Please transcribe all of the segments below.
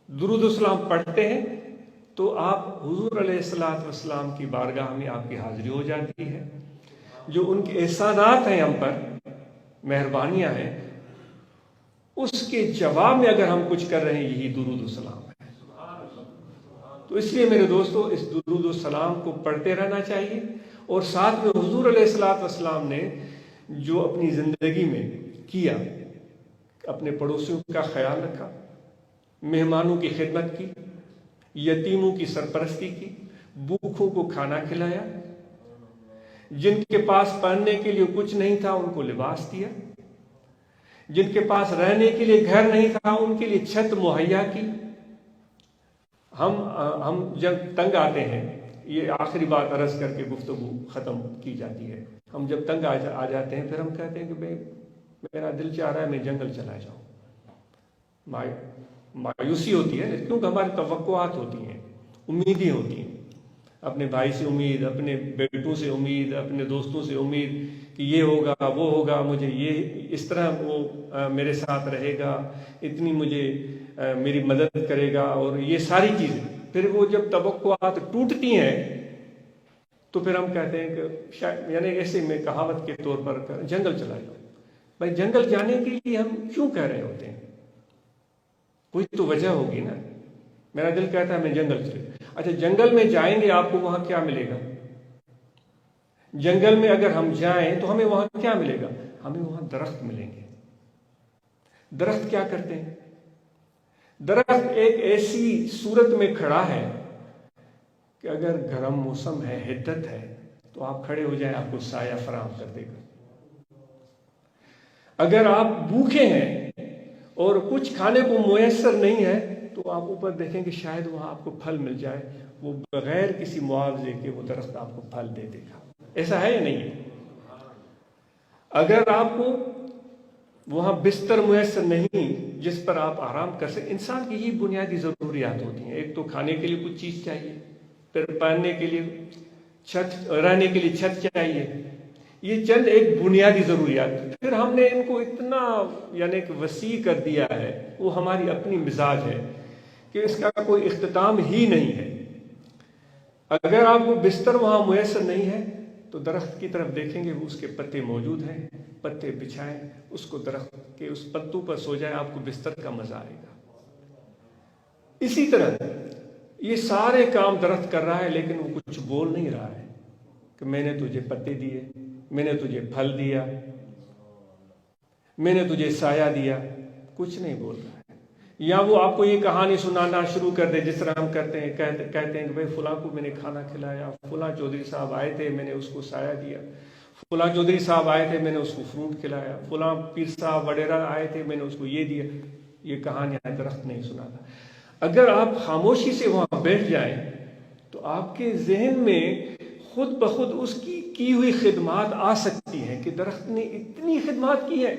درود و سلام پڑھتے ہیں تو آپ حضور علیہ الصلوۃ والسلام کی بارگاہ میں آپ کی حاضری ہو جاتی ہے. جو ان کے احسانات ہیں ہم پر، مہربانیاں ہیں، اس کے جواب میں اگر ہم کچھ کر رہے ہیں یہی درود و سلام ہے. تو اس لیے میرے دوستو اس درود و سلام کو پڑھتے رہنا چاہیے. اور ساتھ میں حضور علیہ الصلوۃ والسلام نے جو اپنی زندگی میں کیا، اپنے پڑوسیوں کا خیال رکھا، مہمانوں کی خدمت کی، یتیموں کی سرپرستی کی، بھوکھوں کو کھانا کھلایا، جن کے پاس پہننے کے لیے کچھ نہیں تھا ان کو لباس دیا، جن کے پاس رہنے کے لیے گھر نہیں تھا ان کے لیے چھت مہیا کی. ہم جب تنگ آتے ہیں، یہ آخری بات عرض کر کے گفتگو ختم کی جاتی ہے، ہم جب تنگ آ جاتے ہیں پھر ہم کہتے ہیں کہ بھائی میرا دل چاہ رہا ہے میں جنگل چلا جاؤں. مایوسی ہوتی ہے کیونکہ ہماری توقعات ہوتی ہیں، امیدیں ہوتی ہیں، اپنے بھائی سے امید، اپنے بیٹوں سے امید، اپنے دوستوں سے امید کہ یہ ہوگا وہ ہوگا، مجھے یہ اس طرح وہ میرے ساتھ رہے گا، اتنی مجھے میری مدد کرے گا، اور یہ ساری چیزیں. پھر وہ جب توقعات ٹوٹتی ہیں تو پھر ہم کہتے ہیں کہ شاید یعنی ایسے میں کہاوت کے طور پر جنگل چلا جاؤ. بھائی جنگل جانے کے لیے ہم کیوں کہہ رہے ہوتے ہیں؟ کوئی تو وجہ ہوگی نا. میرا دل کہتا ہے میں جنگل چلے. اچھا جنگل میں جائیں گے آپ کو وہاں کیا ملے گا؟ جنگل میں اگر ہم جائیں تو ہمیں وہاں کیا ملے گا؟ ہمیں وہاں درخت ملیں گے. درخت کیا کرتے ہیں؟ درخت ایک ایسی صورت میں کھڑا ہے کہ اگر گرم موسم ہے، حدت ہے، تو آپ کھڑے ہو جائیں آپ کو سایہ فراہم کر دے گا. اگر آپ بھوکے ہیں اور کچھ کھانے کو میسر نہیں ہے تو آپ اوپر دیکھیں کہ شاید وہاں آپ کو پھل مل جائے، وہ بغیر کسی معاوضے کے وہ درخت آپ کو پھل دے دے گا. ایسا ہے یا نہیں ہے؟ اگر آپ کو وہاں بستر میسر نہیں جس پر آپ آرام کر سکیں، انسان کی یہ بنیادی ضروریات ہوتی ہیں. ایک تو کھانے کے لیے کچھ چیز چاہیے، پھر پہننے کے لیے چھت، رہنے کے لیے چھت چاہیے. یہ چند ایک بنیادی ضروریات. پھر ہم نے ان کو اتنا یعنی کہ وسیع کر دیا ہے، وہ ہماری اپنی مزاج ہے کہ اس کا کوئی اختتام ہی نہیں ہے. اگر آپ کو بستر وہاں میسر نہیں ہے تو درخت کی طرف دیکھیں گے، اس کے پتے موجود ہیں، پتے بچھائیں، اس کو درخت کے اس پتوں پر سو جائیں، آپ کو بستر کا مزہ آئے گا. اسی طرح یہ سارے کام درخت کر رہا ہے لیکن وہ کچھ بول نہیں رہا ہے کہ میں نے تجھے پتے دیے، میں نے تجھے پھل دیا، میں نے تجھے سایہ دیا. کچھ نہیں بول رہا ہے. یا وہ آپ کو یہ کہانی سنانا شروع کر دے جس طرح ہم کرتے ہیں، کہتے ہیں کہ بھائی فلاں کو میں نے کھانا کھلایا، فلاں چودھری صاحب آئے تھے میں نے اس کو سایہ دیا، فلاں چودھری صاحب آئے تھے میں نے اس کو فروٹ کھلایا، فلاں پیر صاحب وغیرہ آئے تھے میں نے اس کو یہ دیا. یہ کہانیاں درخت نہیں سناتا. اگر آپ خاموشی سے وہاں بیٹھ جائیں تو آپ کے ذہن میں خود بخود اس کی ہوئی خدمات آ سکتی ہیں کہ درخت نے اتنی خدمات کی ہے،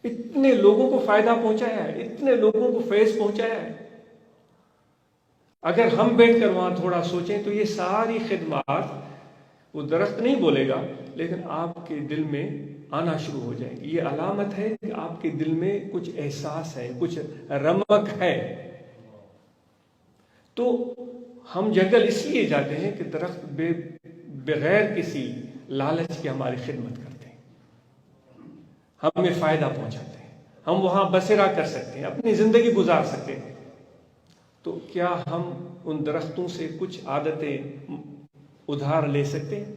اتنے لوگوں کو فائدہ پہنچایا ہے، اتنے لوگوں کو فیض پہنچایا ہے. اگر ہم بیٹھ کر وہاں تھوڑا سوچیں تو یہ ساری خدمات وہ درخت نہیں بولے گا لیکن آپ کے دل میں آنا شروع ہو جائیں گی. یہ علامت ہے کہ آپ کے دل میں کچھ احساس ہے، کچھ رمق ہے. تو ہم جنگل اس لیے جاتے ہیں کہ درخت بغیر کسی لالچ کے ہماری خدمت کرتے ہیں، ہمیں فائدہ پہنچاتے ہیں، ہم وہاں بسیرا کر سکتے ہیں، اپنی زندگی گزار سکتے ہیں. تو کیا ہم ان درختوں سے کچھ عادتیں ادھار لے سکتے ہیں؟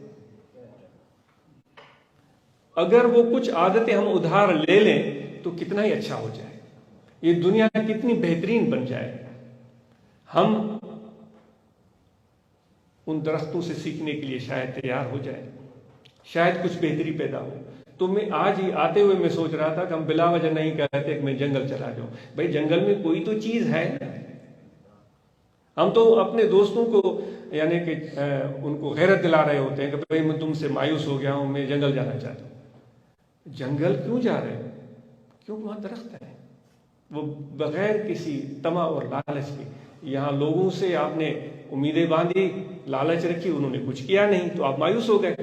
اگر وہ کچھ عادتیں ہم ادھار لے لیں تو کتنا ہی اچھا ہو جائے، یہ دنیا کتنی بہترین بن جائے. ہم ان درختوں سے سیکھنے کے لیے شاید تیار ہو جائے، شاید کچھ بہتری پیدا ہو. تو میں آج ہی آتے ہوئے میں سوچ رہا تھا کہ ہم بلا وجہ نہیں کہتے کہ میں جنگل چلا جاؤں. بھائی جنگل میں کوئی تو چیز ہے. ہم تو اپنے دوستوں کو یعنی کہ ان کو غیرت دلا رہے ہوتے ہیں کہ بھائی میں تم سے مایوس ہو گیا ہوں، میں جنگل جانا چاہتا ہوں. جنگل کیوں جا رہے ہیں؟ کیونکہ وہاں درخت ہے، وہ بغیر کسی طمع اور لالچ کے. یہاں لوگوں سے آپ نے امیدیں باندھی، لالچ رکھی، انہوں نے کچھ کیا نہیں تو آپ مایوس ہو گئے.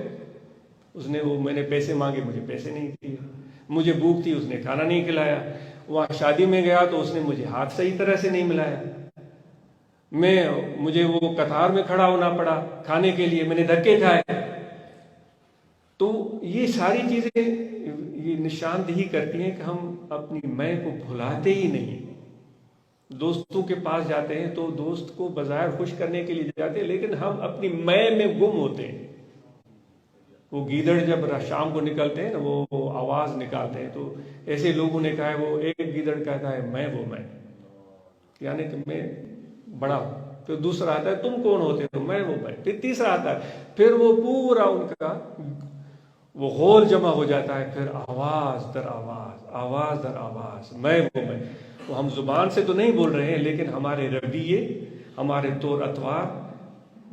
میں نے پیسے مانگے، مجھے پیسے نہیں دیے، مجھے بھوک تھی، اس نے کھانا نہیں کھلایا. وہاں شادی میں گیا تو اس نے مجھے ہاتھ صحیح طرح سے نہیں ملایا، مجھے وہ قطار میں کھڑا ہونا پڑا کھانے کے لیے، میں نے دھکے کھائے۔ تو یہ ساری چیزیں یہ نشاندہی کرتی ہیں کہ ہم اپنی میں کو بھلاتے ہی نہیں۔ دوستوں کے پاس جاتے ہیں تو دوست کو بظاہر خوش کرنے کے لیے جاتے ہیں، لیکن ہم اپنی میں گم ہوتے ہیں۔ وہ گیدڑ جب شام کو نکلتے ہیں نا، وہ آواز نکالتے ہیں، تو ایسے لوگوں نے کہا ہے وہ ایک گیدڑ کہتا ہے میں وہ میں، یعنی کہ میں بڑا ہوں۔ پھر دوسرا آتا ہے تم کون ہوتے ہو، میں وہ میں۔ پھر تیسرا آتا ہے، پھر وہ پورا ان کا وہ غول جمع ہو جاتا ہے، پھر آواز در آواز، آواز در آواز، میں وہ میں۔ وہ ہم زبان سے تو نہیں بول رہے ہیں، لیکن ہمارے رویے، ہمارے طور اطوار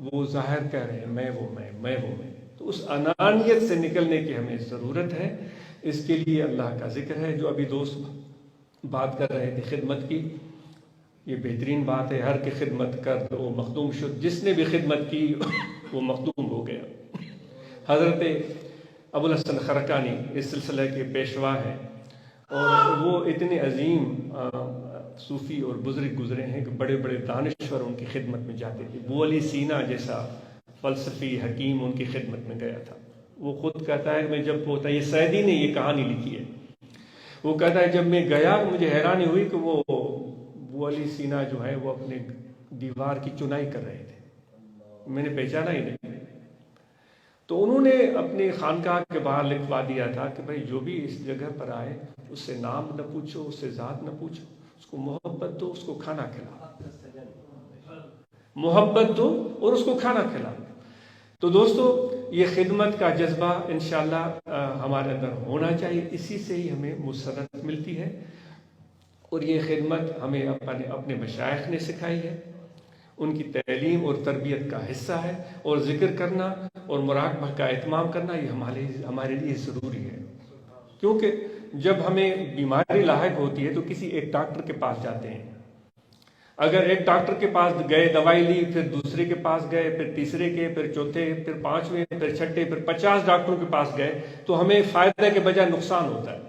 وہ ظاہر کر رہے ہیں میں وہ میں، میں وہ میں۔ تو اس انانیت سے نکلنے کی ہمیں ضرورت ہے۔ اس کے لیے اللہ کا ذکر ہے، جو ابھی دوست بات کر رہے تھے خدمت کی، یہ بہترین بات ہے۔ ہر کی خدمت کر وہ مخدوم شد، جس نے بھی خدمت کی وہ مخدوم ہو گیا۔ حضرت ابو الحسن خرقانی اس سلسلے کے پیشوا ہیں، اور وہ اتنے عظیم صوفی اور بزرگ گزرے ہیں کہ بڑے بڑے دانشور ان کی خدمت میں جاتے تھے۔ ابو علی سینا جیسا فلسفی حکیم ان کی خدمت میں گیا تھا۔ وہ خود کہتا ہے کہ میں جب ہوتا، یہ سعدی نے یہ کہانی لکھی ہے، وہ کہتا ہے جب میں گیا مجھے حیرانی ہوئی کہ وہ ابو علی سینا جو ہے وہ اپنے دیوار کی چنائی کر رہے تھے، میں نے پہچانا ہی نہیں۔ تو انہوں نے اپنے خانقاہ کے باہر لکھوا دیا تھا کہ بھائی جو بھی اس جگہ پر آئے اس سے نام نہ پوچھو، اس سے ذات نہ پوچھو، اس کو محبت دو، اس کو کھانا کھلاؤ، محبت دو اور اس کو کھانا کھلاؤ۔ تو دوستو یہ خدمت کا جذبہ انشاءاللہ ہمارے اندر ہونا چاہیے، اسی سے ہی ہمیں مسرت ملتی ہے۔ اور یہ خدمت ہمیں اپنے مشائخ نے سکھائی ہے، ان کی تعلیم اور تربیت کا حصہ ہے، اور ذکر کرنا اور مراقبہ کا اہتمام کرنا یہ ہمارے لیے ضروری ہے۔ کیونکہ جب ہمیں بیماری لاحق ہوتی ہے تو کسی ایک ڈاکٹر کے پاس جاتے ہیں، اگر ایک ڈاکٹر کے پاس گئے، دوائی لی، پھر دوسرے کے پاس گئے، پھر تیسرے کے، پھر چوتھے، پھر پانچویں، پھر چھٹے، پھر 50 ڈاکٹروں کے پاس گئے تو ہمیں فائدہ کے بجائے نقصان ہوتا ہے۔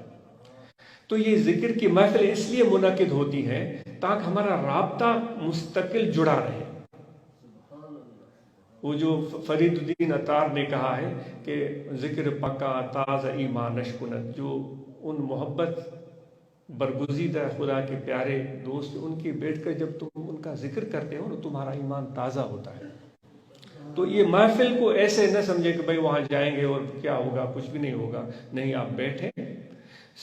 تو یہ ذکر کی محفل اس لیے منعقد ہوتی ہے تاکہ ہمارا رابطہ مستقل جڑا رہے۔ وہ جو فرید الدین عطار نے کہا ہے کہ ذکر پکا تازہ ایمان نشکنت، جو ان محبت برگزیدہ خدا کے پیارے دوست ان کی بیٹھ کر جب تم ان کا ذکر کرتے ہو تو تمہارا ایمان تازہ ہوتا ہے۔ تو یہ محفل کو ایسے نہ سمجھے کہ بھئی وہاں جائیں گے اور کیا ہوگا، کچھ بھی نہیں ہوگا، نہیں، آپ بیٹھیں،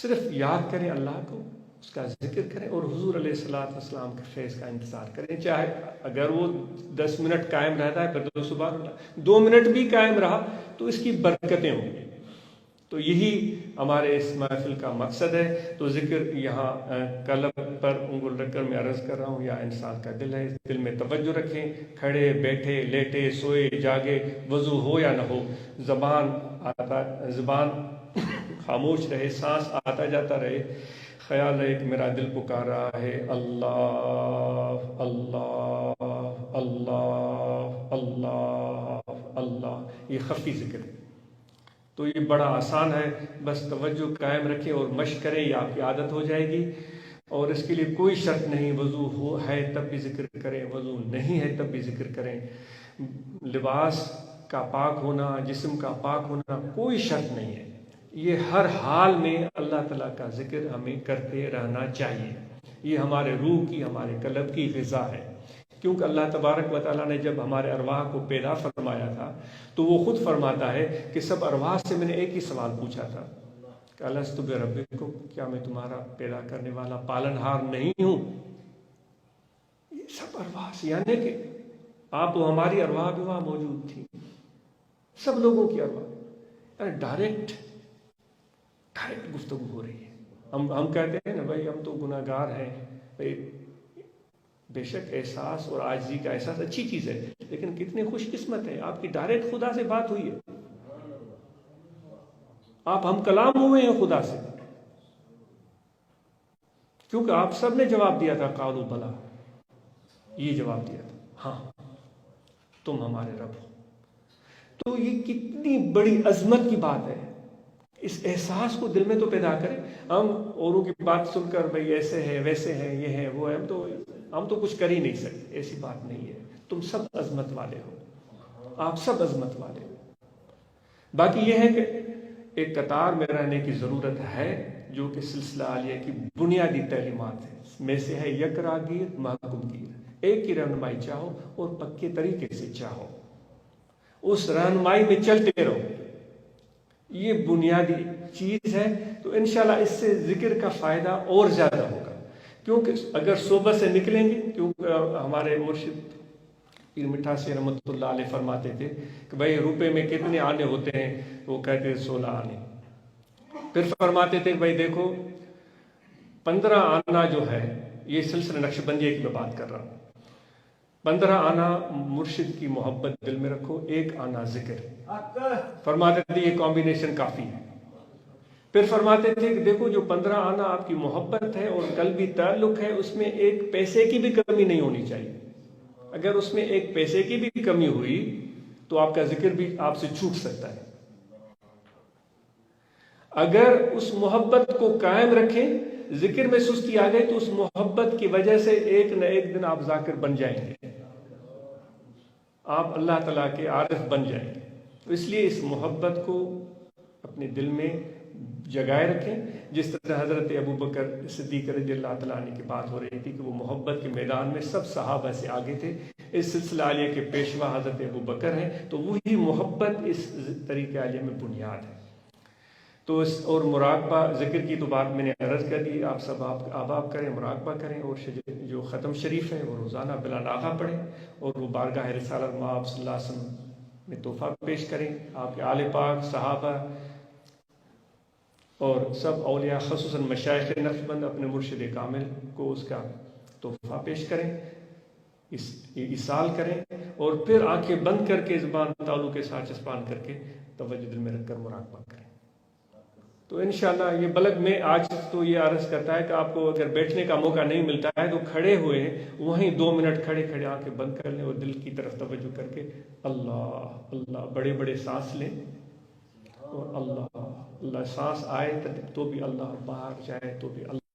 صرف یاد کریں اللہ کو، اس کا ذکر کریں اور حضور علیہ السلام کے فیض کا انتظار کریں۔ چاہے اگر وہ 10 منٹ قائم رہتا ہے پھر تو سبحان اللہ، 2 منٹ بھی قائم رہا تو اس کی برکتیں ہوں گی۔ تو یہی ہمارے اس محفل کا مقصد ہے۔ تو ذکر یہاں قلب پر انگل رکھ کر میں عرض کر رہا ہوں، یا انسان کا دل ہے، دل میں توجہ رکھیں، کھڑے بیٹھے لیٹے سوئے جاگے، وضو ہو یا نہ ہو، زبان خاموش رہے، سانس آتا جاتا رہے، خیال ہے کہ میرا دل پکار رہا ہے اللہ اللہ اللہ اللہ اللہ۔ یہ خفی ذکر ہے، تو یہ بڑا آسان ہے، بس توجہ قائم رکھیں اور مشق کریں، یہ آپ کی عادت ہو جائے گی۔ اور اس کے لیے کوئی شرط نہیں، وضو ہے تب بھی ذکر کریں، وضو نہیں ہے تب بھی ذکر کریں، لباس کا پاک ہونا، جسم کا پاک ہونا کوئی شرط نہیں ہے۔ یہ ہر حال میں اللہ تعالیٰ کا ذکر ہمیں کرتے رہنا چاہیے، یہ ہمارے روح کی، ہمارے قلب کی غذا ہے۔ کیونکہ اللہ تبارک و تعالیٰ نے جب ہمارے ارواح کو پیدا فرمایا تھا تو وہ خود فرماتا ہے کہ سب ارواح سے میں نے ایک ہی سوال پوچھا تھا کہ الست بربکم، کیا میں تمہارا پیدا کرنے والا پالنہار نہیں ہوں؟ یہ سب ارواح سے، یعنی کہ آپ و ہماری ارواح بھی وہاں موجود تھی، سب لوگوں کی ارواح، ڈائریکٹ گفتگو ہو رہی ہے۔ ہم کہتے ہیں نا بھائی ہم تو گناہ گار ہیں، بھائی بے شک احساس اور عاجزی کا احساس اچھی چیز ہے، لیکن کتنے خوش قسمت ہیں آپ کی ڈائریکٹ خدا سے بات ہوئی ہے، آپ ہم کلام ہوئے ہیں خدا سے، کیونکہ آپ سب نے جواب دیا تھا قالوا بلا، یہ جواب دیا تھا ہاں تم ہمارے رب ہو۔ تو یہ کتنی بڑی عظمت کی بات ہے، اس احساس کو دل میں تو پیدا کریں۔ ہم اوروں کی بات سن کر بھئی ایسے ہے ویسے ہے یہ ہے وہ ہے، ہم تو کچھ کر ہی نہیں سکتے، ایسی بات نہیں ہے. تم سب عظمت والے ہو، آپ سب عظمت والے ہو. باقی یہ ہے کہ ایک قطار میں رہنے کی ضرورت ہے، جو کہ سلسلہ عالیہ کی بنیادی تعلیمات ہے. میں سے ہے یک راگیر محکوم گیر، ایک کی رہنمائی چاہو اور پکے طریقے سے چاہو، اس رہنمائی میں چلتے رہو. یہ بنیادی چیز ہے. تو انشاءاللہ اس سے ذکر کا فائدہ اور زیادہ ہوگا، کیونکہ اگر صوبہ سے نکلیں گے، کیونکہ ہمارے مرشد پیر مٹھاسی رحمۃ اللہ علیہ فرماتے تھے کہ بھائی روپے میں کتنے آنے ہوتے ہیں؟ وہ کہتے ہیں 16 آنے. پھر فرماتے تھے کہ بھائی دیکھو 15 آنا جو ہے، یہ سلسلہ نقشبندیہ کی میں بات کر رہا ہوں، 15 آنا مرشد کی محبت دل میں رکھو، 1 آنا ذکر. فرماتے تھے یہ کمبینیشن کافی ہے. پھر فرماتے تھے کہ دیکھو جو 15 آنا آپ کی محبت ہے اور قلبی تعلق ہے، اس میں 1 پیسے کی بھی کمی نہیں ہونی چاہیے. اگر اس میں 1 پیسے کی بھی کمی ہوئی تو آپ کا ذکر بھی آپ سے چھوٹ سکتا ہے. اگر اس محبت کو قائم رکھیں، ذکر میں سستی آ گئی تو اس محبت کی وجہ سے ایک نہ ایک دن آپ ذاکر بن جائیں گے، آپ اللہ تعالیٰ کے عارف بن جائیں گے. تو اس لیے اس محبت کو اپنے دل میں جگائے رکھیں. جس طرح حضرت ابوبکر صدیق رضی اللہ تعالیٰ عنہ کی بات ہو رہی تھی کہ وہ محبت کے میدان میں سب صحابہ سے آگے تھے، اس سلسلہ عالیہ کے پیشوا حضرت ابوبکر ہیں. تو وہی محبت اس طریقہ عالیہ میں بنیاد ہے. تو اس اور مراقبہ ذکر کی تو بات میں نے عرض کر دی، آپ سب آپ کریں، مراقبہ کریں، اور جو ختم شریف ہے وہ روزانہ بلا ناغہ پڑھیں، اور وہ بارگاہ رسالت مآب صلی اللہ علیہ وسلم میں تحفہ پیش کریں. آپ کے آل پاک، صحابہ اور سب اولیاء خصوصاً مشائخ نقشبند اپنے مرشد کامل کو اس کا تحفہ پیش کریں، ایصال کریں، اور پھر آنکھیں بند کر کے زبان تالو کے ساتھ چسپان کر کے توجہ دل میں رکھ کر مراقبہ کریں. تو انشاءاللہ یہ بلغ میں آج تو یہ عرض کرتا ہے کہ آپ کو اگر بیٹھنے کا موقع نہیں ملتا ہے تو کھڑے ہوئے وہیں 2 منٹ کھڑے کھڑے آنکھیں بند کر لیں اور دل کی طرف توجہ کر کے اللہ اللہ بڑے بڑے سانس لیں، اور اللہ اللہ سانس آئے تو بھی اللہ، باہر جائے تو بھی اللہ.